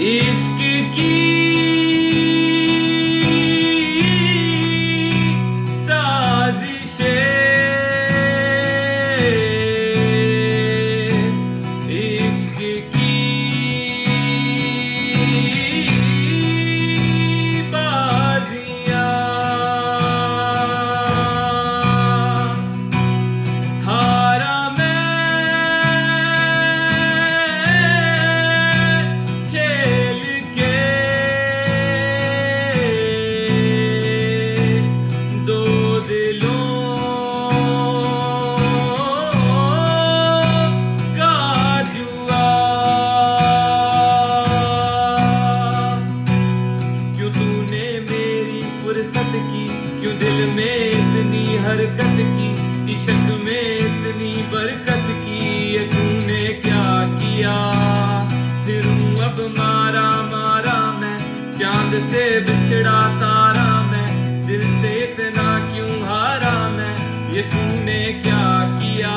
इश्क की साजिशें, इश्क की बाजियां, हारा मैं खेल के दो दिलों का जुआ। क्यों तूने मेरी फुर्सत की, क्यों दिल में इतनी हरकत की, इश्क में इतनी बरकत की, ये तूने क्या किया। फिरूं अब मारा मारा मैं, चांद से बिछड़ा तारा मैं, दिल से इतना क्यों हारा मैं, ये तूने क्या किया।